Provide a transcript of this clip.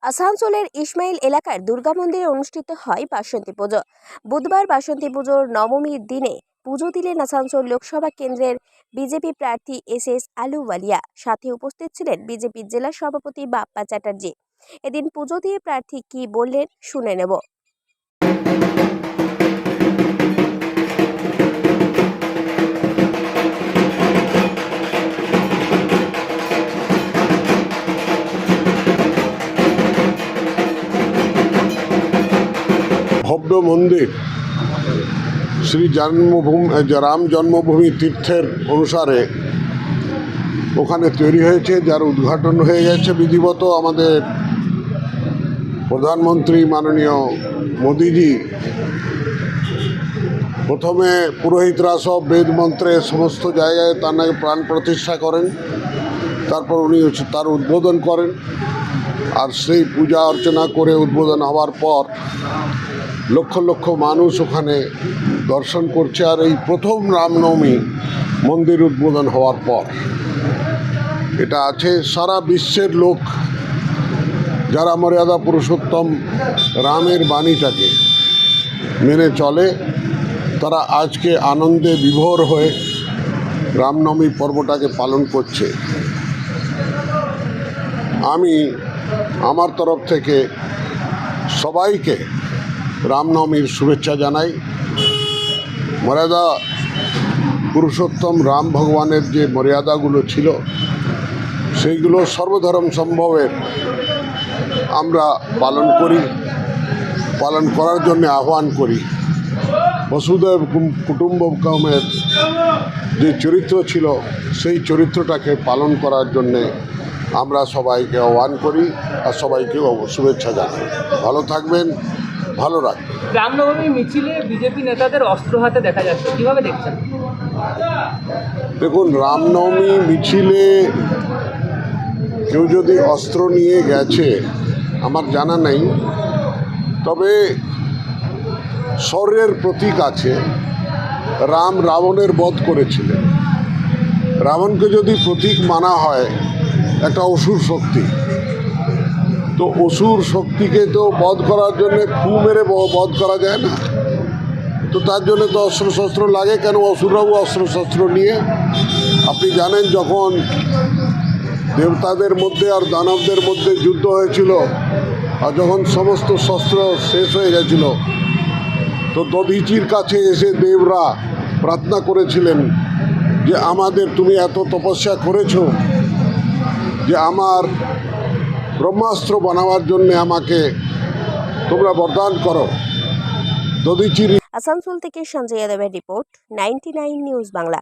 আসানসোলের ইসমাইল এলাকার দুর্গা মন্দিরে অনুষ্ঠিত হয় বাসন্তী পুজো। বুধবার বাসন্তী পুজোর নবমীর দিনে পুজো দিলেন আসানসোল লোকসভা কেন্দ্রের বিজেপি প্রার্থী এস আলুওয়ালিয়া। সাথে উপস্থিত ছিলেন বিজেপির জেলা সভাপতি বাপ্পা চ্যাটার্জি। এদিন পুজো দিয়ে প্রার্থী কি বললেন শুনে নেব। ভব্য মন্দির শ্রী রাম জন্মভূমি তীর্থের অনুসারে ওখানে তৈরি হয়েছে, যার উদ্ঘাটন হয়ে গেছে বিধিবত। আমাদের প্রধানমন্ত্রী মাননীয় মোদিজি প্রথমে পুরোহিতরা সব বেদ মন্ত্রে সমস্ত জায়গায় তার নাকি প্রাণ প্রতিষ্ঠা করেন, তারপর উনি তার উদ্বোধন করেন। আর সেই পূজা অর্চনা করে উদ্বোধন হওয়ার পর লক্ষ লক্ষ মানুষ ওখানে দর্শন করছে। আর এই প্রথম রামনবমী মন্দির উদ্বোধন হওয়ার পর এটা আছে সারা বিশ্বের লোক যারা মর্যাদা পুরুষোত্তম রামের বাণীটাকে মেনে চলে, তারা আজকে আনন্দে বিভোর হয়ে রামনবমী পর্বটাকে পালন করছে। আমি আমার তরফ থেকে সবাইকে রামনবমীর শুভেচ্ছা জানাই। মর্যাদা পুরুষোত্তম রাম ভগবানের যে মর্যাদাগুলো ছিল সেইগুলো সর্বধর্ম সম্ভবের আমরা পালন করার জন্য আহ্বান করি। বসুধৈব কুটুম্বকমের যে চরিত্র ছিল সেই চরিত্রটাকে পালন করার জন্যে আমরা সবাইকে আহ্বান করি আর সবাইকে শুভেচ্ছা জানাই। ভালো থাকবেন, ভালো রাখবেন। রামনবমী মিছিলে বিজেপি নেতাদের অস্ত্র হাতে দেখা যাচ্ছে, কিভাবে দেখছেন? দেখুন, রামনবমী মিছিলে কেউ যদি অস্ত্র নিয়ে গেছে আমার জানা নেই, তবে শৌর্যের প্রতীক আছে। রাম রাবণের বধ করেছিলেন। রাবণকে যদি প্রতীক মানা হয় একটা অসুর শক্তি, তো অসুর শক্তিকে তো বধ করার জন্যে ফু মেরে বধ করা যায় না। তো তার জন্য তো অস্ত্রশস্ত্র লাগে। কেন অসুররাও অস্ত্রশস্ত্র নিয়ে, আপনি জানেন যখন দেবতাদের মধ্যে আর দানবদের মধ্যে যুদ্ধ হয়েছিল আর যখন সমস্ত শস্ত্র শেষ হয়ে গেছিল, তো দধিচির কাছে এসে দেবরা প্রার্থনা করেছিলেন যে তুমি এত তপস্যা করেছো যে আমার ব্রহ্মাস্ত্র বানাবার জন্য আমাকে তোমরা বরদান করো। দধিচির। আসানসোল থেকে সঞ্জয় যাদবের রিপোর্ট, 99 নিউজ বাংলা।